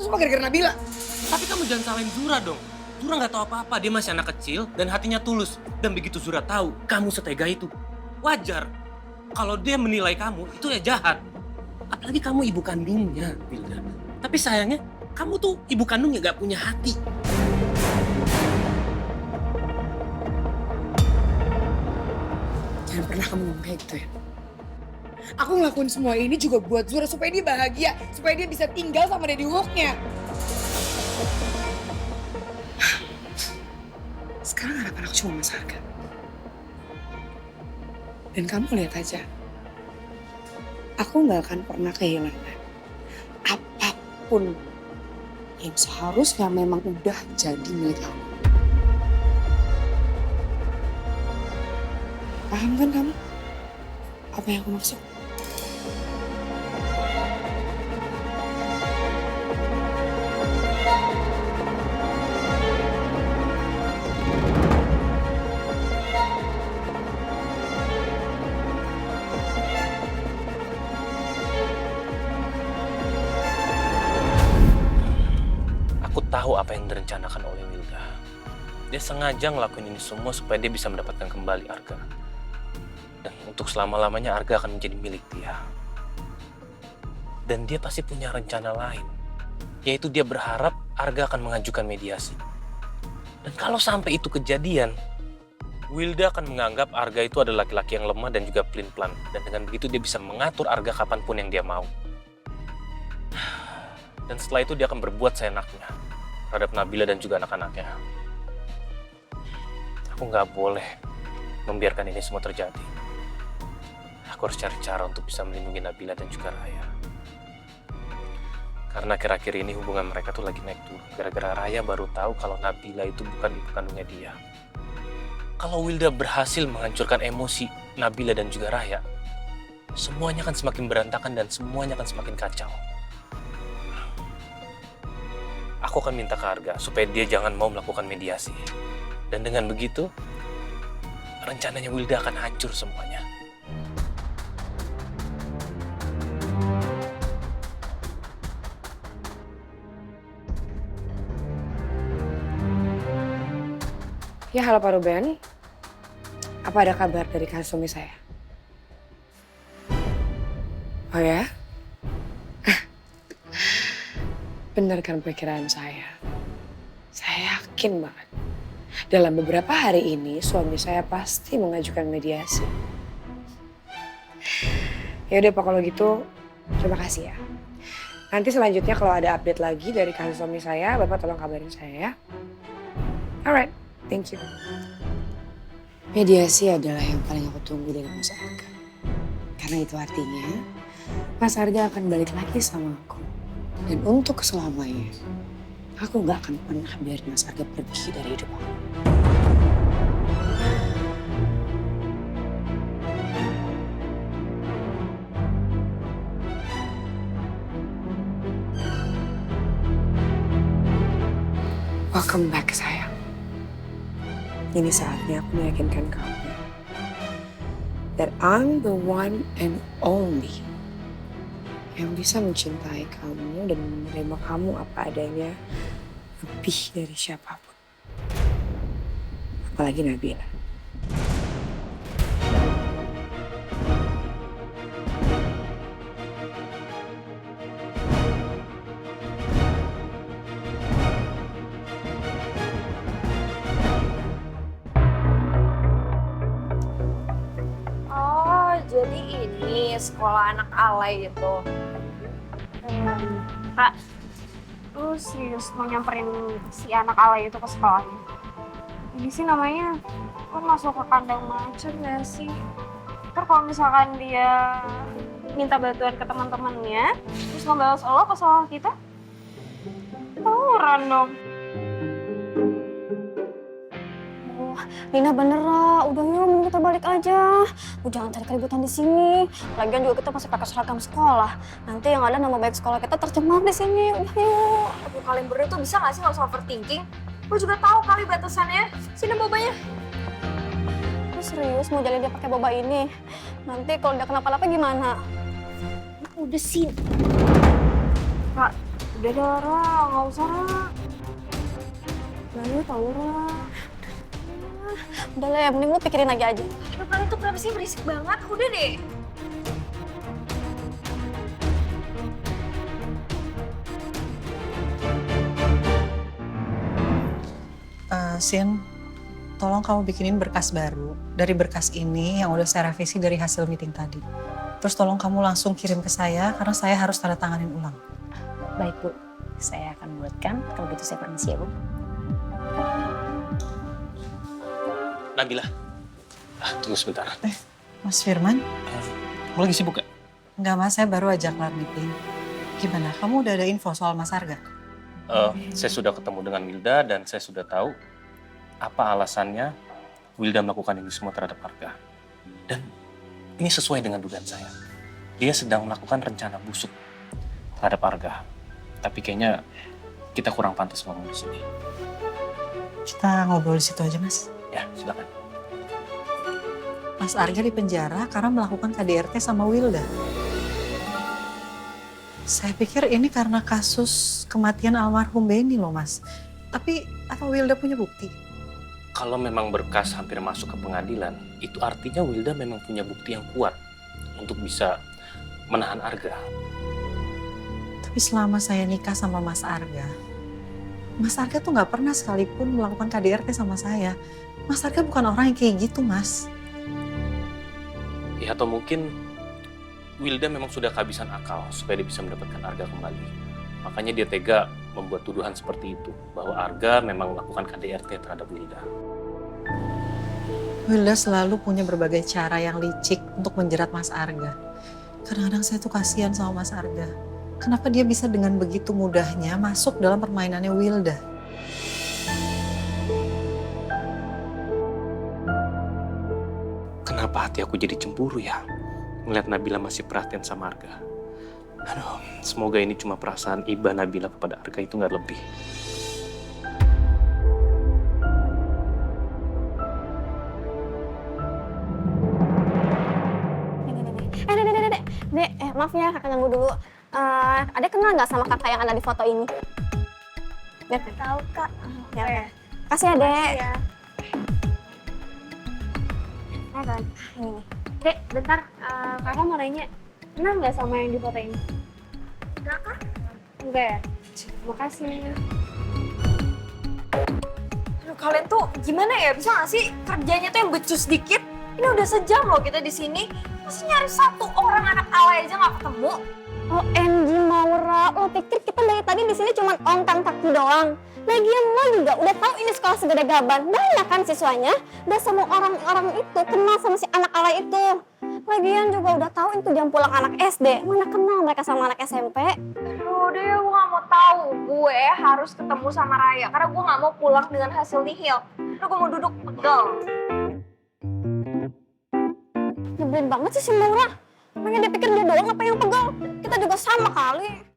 semua gara-gara Nabila. Tapi kamu jangan salahin Zura dong. Zura nggak tahu apa-apa, dia masih anak kecil dan hatinya tulus. Dan begitu Zura tahu kamu setega itu, wajar. Kalau dia menilai kamu, itu ya jahat. Apalagi kamu ibu kandungnya, Wilda. Tapi sayangnya, kamu tuh ibu kandungnya gak punya hati. Jangan pernah kamu ngomong kayak gitu ya. Aku ngelakuin semua ini juga buat Zura supaya dia bahagia. Supaya dia bisa tinggal sama Daddy Hulk-nya. Sekarang harapan aku cuma Mas Arga. Dan kamu lihat aja. Aku gak akan pernah kehilangan apapun yang seharusnya memang udah jadi milik aku. Paham kan kamu? Apa yang aku maksud? Aku tahu apa yang direncanakan oleh Wilda. Dia sengaja ngelakuin ini semua supaya dia bisa mendapatkan kembali Arga. Dan untuk selama-lamanya Arga akan menjadi milik dia. Dan dia pasti punya rencana lain. Yaitu dia berharap Arga akan mengajukan mediasi. Dan kalau sampai itu kejadian, Wilda akan menganggap Arga itu adalah laki-laki yang lemah dan juga pelin-pelan. Dan dengan begitu dia bisa mengatur Arga kapanpun yang dia mau. Dan setelah itu dia akan berbuat seenaknya terhadap Nabila dan juga anak-anaknya. Aku nggak boleh membiarkan ini semua terjadi. Aku harus cari cara untuk bisa melindungi Nabila dan juga Raya. Karena akhir-akhir ini hubungan mereka tuh lagi naik turun. Gara-gara Raya baru tahu kalau Nabila itu bukan ibu kandungnya dia. Kalau Wilda berhasil menghancurkan emosi Nabila dan juga Raya, semuanya akan semakin berantakan dan semuanya akan semakin kacau. Aku akan minta ke Arga supaya dia jangan mau melakukan mediasi. Dan dengan begitu, rencananya Wilda akan hancur semuanya. Ya, halo Pak Ruben. Apa ada kabar dari kasus suami saya? Oh ya? Benar kan pikiran saya? Saya yakin banget. Dalam beberapa hari ini suami saya pasti mengajukan mediasi. Ya udah Pak, kalau gitu terima kasih ya. Nanti selanjutnya kalau ada update lagi dari kasus suami saya, Bapak tolong kabarin saya ya. Alright, thank you. Mediasi adalah yang paling aku tunggu dari Mas Arga. Karena itu artinya Mas Arga akan balik lagi sama aku. Dan untuk selamanya, aku gak akan pernah biarin Mas Arga pergi dari hidup aku. Welcome back, sayang. Ini saatnya aku meyakinkan kamu that I'm the one and only yang bisa mencintai kamu dan menerima kamu apa adanya lebih dari siapapun. Apalagi Nabila. Oh, jadi ini sekolah anak alay gitu. Kak, lu serius mau nyamperin si anak alay itu ke sekolahnya? Ini sih namanya, lu masuk ke kandang macan gak sih? Ntar kalau misalkan dia minta bantuan ke teman-temannya, terus ngebalas lo ke sekolah kita, tawuran dong. Lina bener lah, udah yuk mending kita balik aja. Lu jangan cari keributan di sini. Lagian juga kita masih pakai seragam sekolah. Nanti yang ada nama baik sekolah kita tercemar di sini. Udah yuk. Aduh, kalian berdua tuh bisa gak sih gak usah overthinking? Gue juga tahu kali batasannya. Sini bobanya. Lu serius mau jalin dia pakai boba ini? Nanti kalau dia kenapa-napa gimana? Udah sih. Kak, Udah deh, Ra. Nggak usah, Ra. Lalu tau Ra. Udah lah ya, mending lu pikirin lagi aja. Depan itu kenapa sih berisik banget? Udah deh. Sin, tolong kamu bikinin berkas baru. Dari berkas ini yang udah saya revisi dari hasil meeting tadi. Terus tolong kamu langsung kirim ke saya karena saya harus tanda tanganin ulang. Baik Bu, saya akan buatkan. Kalau gitu saya permisi ya Bu. Nabila, tunggu sebentar. Mas Firman? Kamu lagi sibuk gak? Enggak mas, saya baru aja kelar meeting. Gimana, kamu udah ada info soal Mas Arga? Saya sudah ketemu dengan Wilda dan saya sudah tahu apa alasannya Wilda melakukan ini semua terhadap Arga. Dan ini sesuai dengan dugaan saya. Dia sedang melakukan rencana busuk terhadap Arga. Tapi kayaknya kita kurang pantas ngomong di sini. Kita ngobrol di situ aja mas. Ya, silakan. Mas Arga di penjara karena melakukan KDRT sama Wilda. Saya pikir ini karena kasus kematian almarhum Benny loh mas. Tapi apa Wilda punya bukti? Kalau memang berkas hampir masuk ke pengadilan, itu artinya Wilda memang punya bukti yang kuat untuk bisa menahan Arga. Tapi selama saya nikah sama Mas Arga tuh nggak pernah sekalipun melakukan KDRT sama saya. Mas Arga bukan orang yang kayak gitu, Mas. Ya, atau mungkin Wilda memang sudah kehabisan akal supaya dia bisa mendapatkan Arga kembali. Makanya dia tega membuat tuduhan seperti itu, bahwa Arga memang melakukan KDRT terhadap Wilda. Wilda selalu punya berbagai cara yang licik untuk menjerat Mas Arga. Kadang-kadang saya tuh kasihan sama Mas Arga. Kenapa dia bisa dengan begitu mudahnya masuk dalam permainannya Wilda? Kenapa hati aku jadi cemburu ya? Ngeliat Nabila masih perhatian sama Arga. Aduh, semoga ini cuma perasaan iba Nabila kepada Arga, itu nggak lebih. Dek, maaf ya kakak ganggu dulu. Adek kenal nggak sama kakak yang ada di foto ini? Dek, tahu kak. Ya. Kasih ya, Dek. Ya. Ini. Dek, bentar. Kakak mau nanya, kenal nggak sama yang di foto ini? Enggak, Kak. Enggak ya? Makasih. Aduh, kalian tuh gimana ya? Bisa nggak sih kerjanya tuh yang becus dikit? Ini udah sejam loh kita di sini. Masih nyari satu orang anak alay aja nggak ketemu. OMG Maura, lo pikir kita dari tadi di sini cuma ongkang kaki doang? Lagian lo juga udah tahu ini sekolah segede gaban, banyak kan siswanya? Dan semua orang-orang itu kenal sama si anak alay itu. Lagian juga udah tahu itu jam pulang anak SD, mana kenal mereka sama anak SMP? Aduh deh, gue nggak mau tahu. Gue harus ketemu sama Raya karena gue nggak mau pulang dengan hasil nihil. Aduh, gue mau duduk pegel. Nyebelin banget sih si Maura. Emangnya dia pikir dia doang apa yang pegel? Kita juga sama kali.